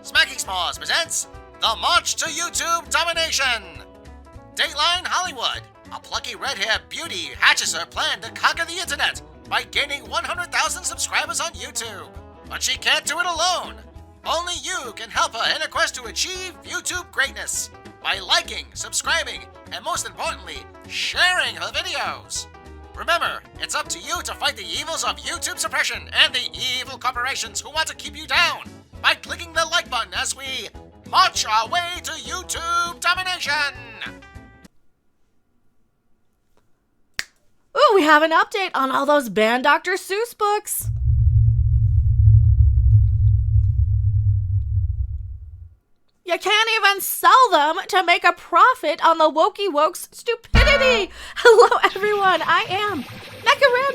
Smacking S'mores presents The March to YouTube Domination. Dateline Hollywood. A plucky red-haired beauty hatches her plan to conquer the internet by gaining 100,000 subscribers on YouTube. But she can't do it alone. Only you can help her in her quest to achieve YouTube greatness by liking, subscribing, and most importantly, sharing her videos. Remember, it's up to you to fight the evils of YouTube suppression and the evil corporations who want to keep you down by clicking the like button as we march our way to YouTube domination. Ooh, we have an update on all those banned Dr. Seuss books. You can't even sell them to make a profit on the wokey woke's stupidity. Hello, everyone. I am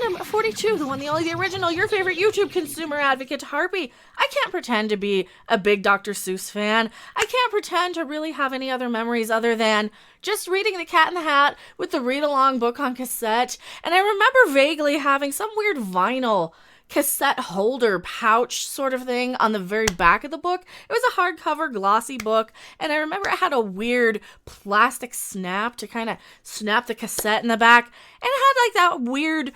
Random42, the one, the only, the original, your favorite YouTube consumer advocate, Harpy. I can't pretend to be a big Dr. Seuss fan. I can't pretend to really have any other memories other than just reading The Cat in the Hat with the read-along book on cassette. And I remember vaguely having some weird vinyl cassette holder pouch sort of thing on the very back of the book. It was a hardcover glossy book, and I remember it had a weird plastic snap to kind of snap the cassette in the back, and it had like that weird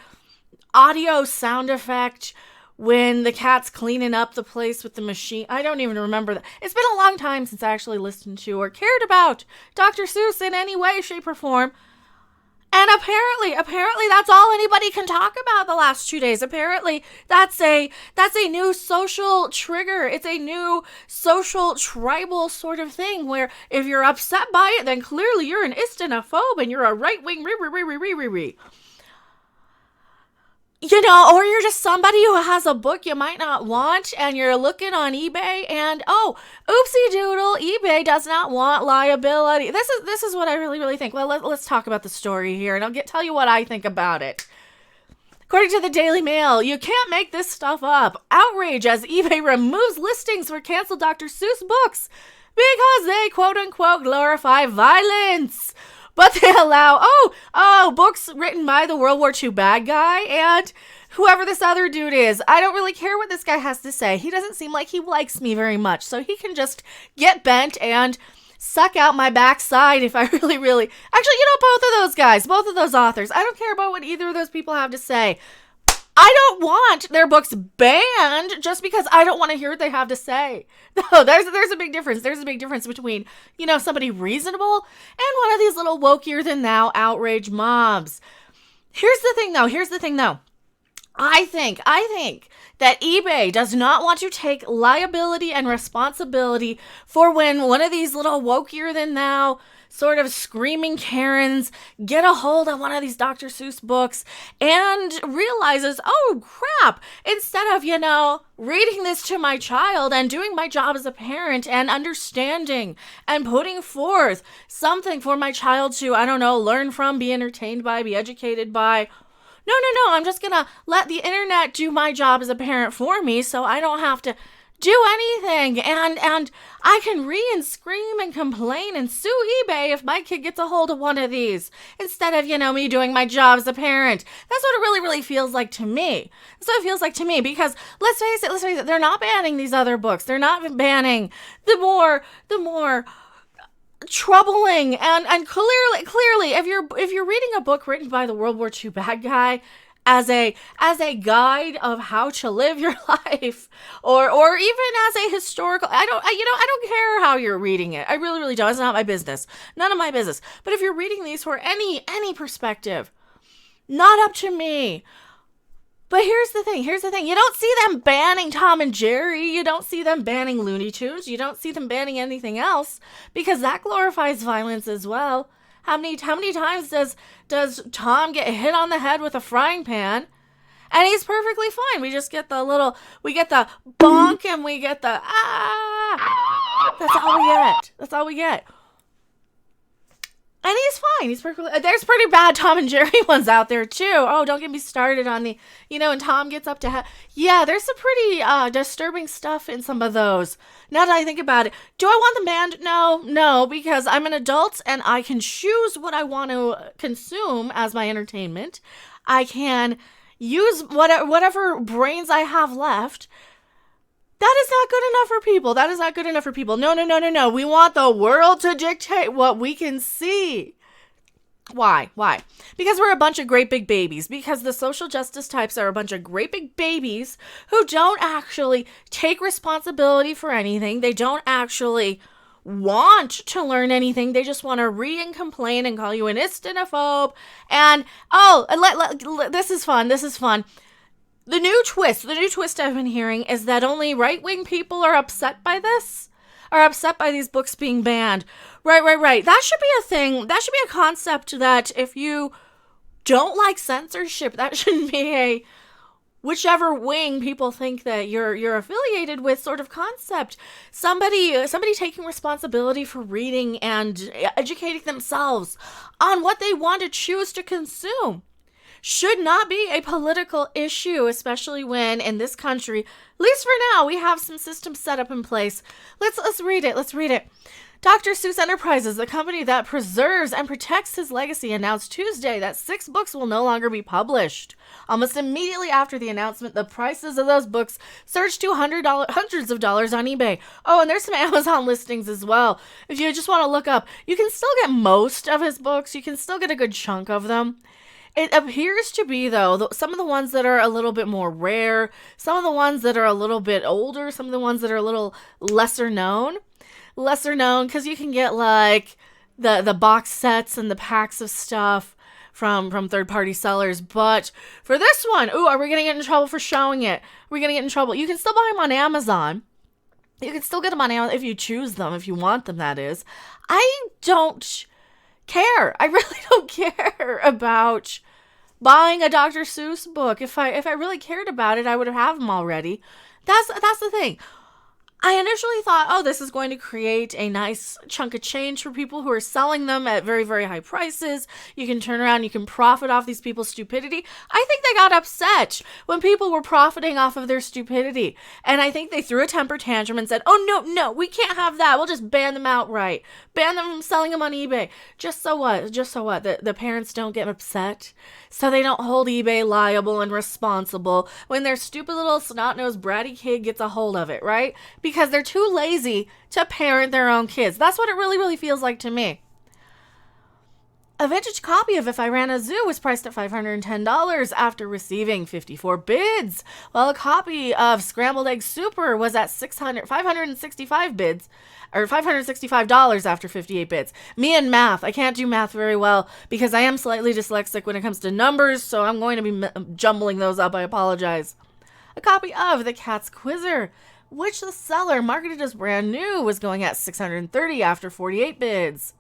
audio sound effect when the cat's cleaning up the place with the machine. I don't even remember that. It's been a long time since I actually listened to or cared about Dr. Seuss in any way, shape, or form. And apparently that's all anybody can talk about the last 2 days. Apparently that's a new social trigger. It's a new social tribal sort of thing where if you're upset by it, then clearly you're an istinophobe and you're a right-wing you know, or you're just somebody who has a book you might not want and you're looking on eBay and, oh, oopsie doodle, eBay does not want liability. This is what I really think. Well, let's talk about the story here and I'll tell you what I think about it. According to the Daily Mail, you can't make this stuff up. Outrage as eBay removes listings for canceled Dr. Seuss books because they quote-unquote glorify violence. But they allow, books written by the World War II bad guy and whoever this other dude is. I don't really care what this guy has to say. He doesn't seem like he likes me very much. So he can just get bent and suck out my backside if I really... Actually, you know, both of those guys, both of those authors, I don't care about what either of those people have to say. I don't want their books banned just because I don't want to hear what they have to say. No, there's a big difference. There's a big difference between, you know, somebody reasonable and one of these little wokier than thou outrage mobs. Here's the thing though. I think that eBay does not want to take liability and responsibility for when one of these little wokier than thou sort of screaming Karens get a hold of one of these Dr. Seuss books and realizes, oh crap, instead of, you know, reading this to my child and doing my job as a parent and understanding and putting forth something for my child to, I don't know, learn from, be entertained by, be educated by. No, I'm just gonna let the internet do my job as a parent for me so I don't have to do anything, and I can and scream and complain and sue eBay if my kid gets a hold of one of these, instead of, you know, me doing my job as a parent. That's what it really feels like to me. That's what it feels like to me, because let's face it, they're not banning these other books. They're not banning the more troubling and clearly, if you're reading a book written by the World War II bad guy, as a guide of how to live your life, or even as a historical, I don't care how you're reading it. I really don't. It's not my business. None of my business. But if you're reading these for any perspective, not up to me. But here's the thing. You don't see them banning Tom and Jerry. You don't see them banning Looney Tunes. You don't see them banning anything else because that glorifies violence as well. How many times does Tom get hit on the head with a frying pan? And he's perfectly fine. We just get the bonk and we get the ah. That's all we get. And he's fine. He's perfectly... There's pretty bad Tom and Jerry ones out there, too. Oh, don't get me started on the... You know, when Tom gets up to... Yeah, there's some pretty disturbing stuff in some of those. Now that I think about it. Do I want them banned? No, because I'm an adult and I can choose what I want to consume as my entertainment. I can use whatever brains I have left That is not good enough for people. That is not good enough for people. No, no, no, no, no. We want the world to dictate what we can see. Why? Why? Because we're a bunch of great big babies. Because the social justice types are a bunch of great big babies who don't actually take responsibility for anything. They don't actually want to learn anything. They just want to read and complain and call you an istinophobe. And, this is fun. This is fun. The new twist I've been hearing is that only right-wing people are upset by this, are upset by these books being banned. Right. That should be a thing. That should be a concept that if you don't like censorship, that shouldn't be a whichever wing people think that you're affiliated with sort of concept. Somebody taking responsibility for reading and educating themselves on what they want to choose to consume should not be a political issue, especially when in this country, at least for now, we have some systems set up in place. Let's read it. Let's read it. Dr. Seuss Enterprises, the company that preserves and protects his legacy, announced Tuesday that 6 books will no longer be published. Almost immediately after the announcement, the prices of those books surged to hundreds of dollars on eBay. Oh, and there's some Amazon listings as well. If you just want to look up, you can still get most of his books. You can still get a good chunk of them. It appears to be, though, some of the ones that are a little bit more rare, some of the ones that are a little bit older, some of the ones that are a little lesser known, because you can get like the box sets and the packs of stuff from third-party sellers. But for this one, are we going to get in trouble for showing it? Are we going to get in trouble? You can still buy them on Amazon. You can still get them on Amazon if you choose them, if you want them, that is. I don't care. I really don't care about buying a Dr. Seuss book. If I really cared about it, I would have them already. That's the thing. I initially thought, this is going to create a nice chunk of change for people who are selling them at very, very high prices. You can turn around, you can profit off these people's stupidity. I think they got upset when people were profiting off of their stupidity. And I think they threw a temper tantrum and said, no, we can't have that. We'll just ban them outright. Ban them from selling them on eBay. Just so what? The parents don't get upset. So they don't hold eBay liable and responsible when their stupid little snot-nosed bratty kid gets a hold of it, right? Because they're too lazy to parent their own kids. That's what it really, really feels like to me. A vintage copy of If I Ran a Zoo was priced at $510 after receiving 54 bids, while a copy of Scrambled Egg Super was at $565 bids, or $565 after 58 bids. Me and math. I can't do math very well because I am slightly dyslexic when it comes to numbers, so I'm going to be jumbling those up. I apologize. A copy of The Cat's Quizzer, which the seller marketed as brand new, was going at $630 after 48 bids.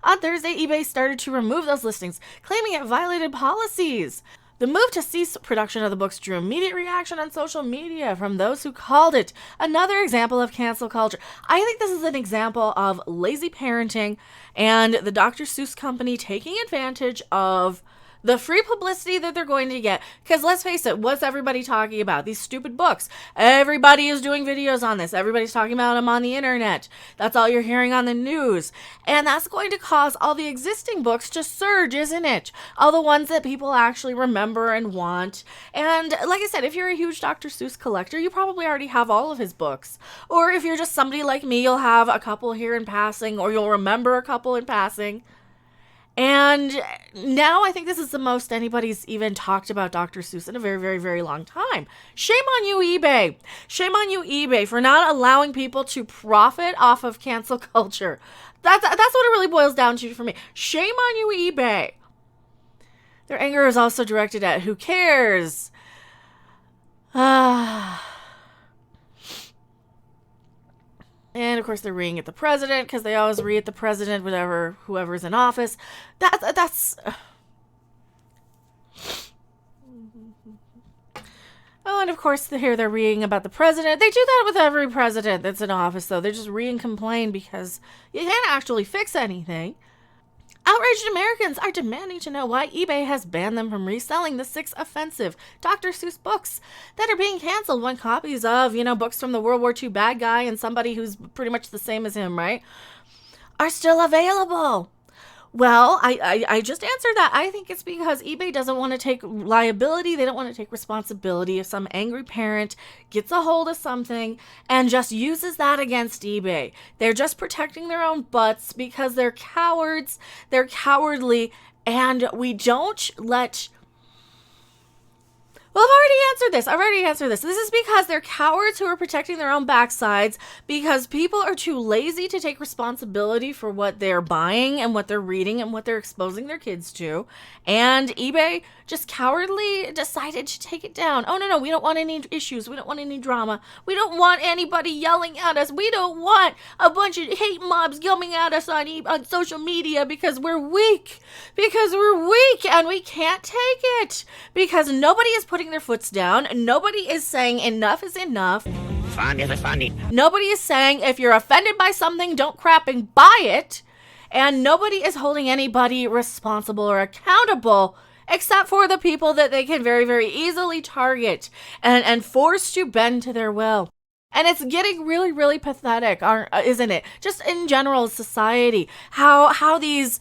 On Thursday, eBay started to remove those listings, claiming it violated policies. The move to cease production of the books drew immediate reaction on social media from those who called it another example of cancel culture. I think this is an example of lazy parenting and the Dr. Seuss company taking advantage of the free publicity that they're going to get. Because let's face it, what's everybody talking about? These stupid books. Everybody is doing videos on this. Everybody's talking about them on the internet. That's all you're hearing on the news. And that's going to cause all the existing books to surge, isn't it? All the ones that people actually remember and want. And like I said, if you're a huge Dr. Seuss collector, you probably already have all of his books. Or if you're just somebody like me, you'll have a couple here in passing, or you'll remember a couple in passing. And now I think this is the most anybody's even talked about Dr. Seuss in a very, very, very long time. Shame on you, eBay. Shame on you, eBay, for not allowing people to profit off of cancel culture. That's what it really boils down to for me. Shame on you, eBay. Their anger is also directed at who cares. And of course they're reading at the president because they always read at the president, whoever's in office. That's. Oh, and of course they're reading about the president. They do that with every president that's in office, though. They just read and complain because you can't actually fix anything. Outraged Americans are demanding to know why eBay has banned them from reselling the 6 offensive Dr. Seuss books that are being canceled when copies of, books from the World War II bad guy and somebody who's pretty much the same as him, right, are still available. Well, I just answered that. I think it's because eBay doesn't want to take liability. They don't want to take responsibility if some angry parent gets a hold of something and just uses that against eBay. They're just protecting their own butts because they're cowards. They're cowardly, and we don't let... Well, I've already answered this. This is because they're cowards who are protecting their own backsides because people are too lazy to take responsibility for what they're buying and what they're reading and what they're exposing their kids to. And eBay just cowardly decided to take it down. Oh, no, we don't want any issues. We don't want any drama. We don't want anybody yelling at us. We don't want a bunch of hate mobs yelling at us on social media because we're weak. Because we're weak and we can't take it. Because nobody is putting their foots down. Nobody is saying enough is enough. Funny. Nobody is saying if you're offended by something, don't crap and buy it. And nobody is holding anybody responsible or accountable except for the people that they can very, very easily target and force to bend to their will. And it's getting really, really pathetic, isn't it? Just in general, society, how these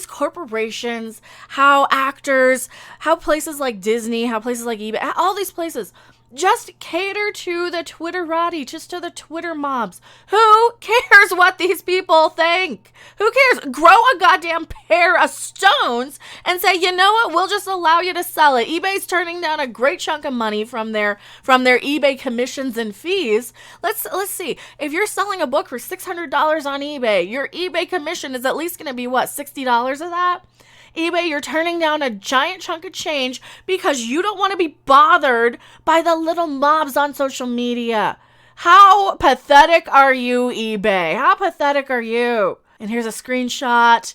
corporations, how actors, how places like Disney, how places like eBay, all these places just cater to the Twitterati, just to the Twitter mobs. Who cares what these people think? Who cares? Grow a goddamn pair of stones and say, you know what? We'll just allow you to sell it. eBay's turning down a great chunk of money from their eBay commissions and fees. Let's see. If you're selling a book for $600 on eBay, your eBay commission is at least going to be what, $60 of that? eBay, you're turning down a giant chunk of change because you don't want to be bothered by the little mobs on social media. How pathetic are you, eBay? How pathetic are you? And here's a screenshot.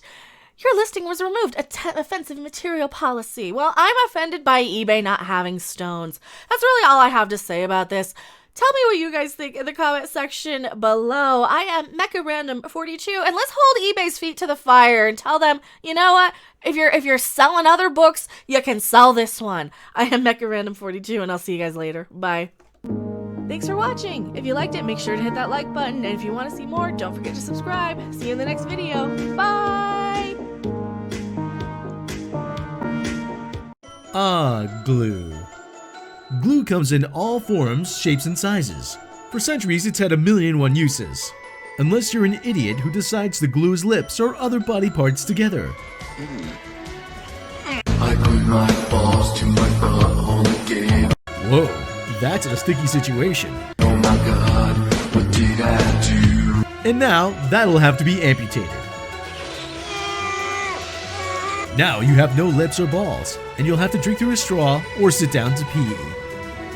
Your listing was removed. Offensive material policy. Well, I'm offended by eBay not having stones. That's really all I have to say about this. Tell me what you guys think in the comment section below. I am MechaRandom42, and let's hold eBay's feet to the fire and tell them, you know what? If you're selling other books, you can sell this one. I am MechaRandom42, and I'll see you guys later. Bye. Thanks for watching. If you liked it, make sure to hit that like button, and if you want to see more, don't forget to subscribe. See you in the next video. Bye. Glue. Glue comes in all forms, shapes, and sizes. For centuries, it's had 1,000,001 uses. Unless you're an idiot who decides to glue his lips or other body parts together. I glued my balls to my butthole again. Whoa, that's a sticky situation. Oh my god, what did I do? And now, that'll have to be amputated. Now you have no lips or balls, and you'll have to drink through a straw or sit down to pee.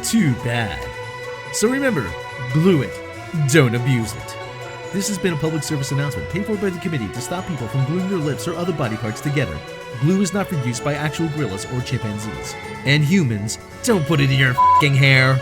Too bad. So remember, glue it, don't abuse it. This has been a public service announcement paid for by the committee to stop people from gluing their lips or other body parts together. Glue is not for use by actual gorillas or chimpanzees. And humans, don't put it in your f***ing hair.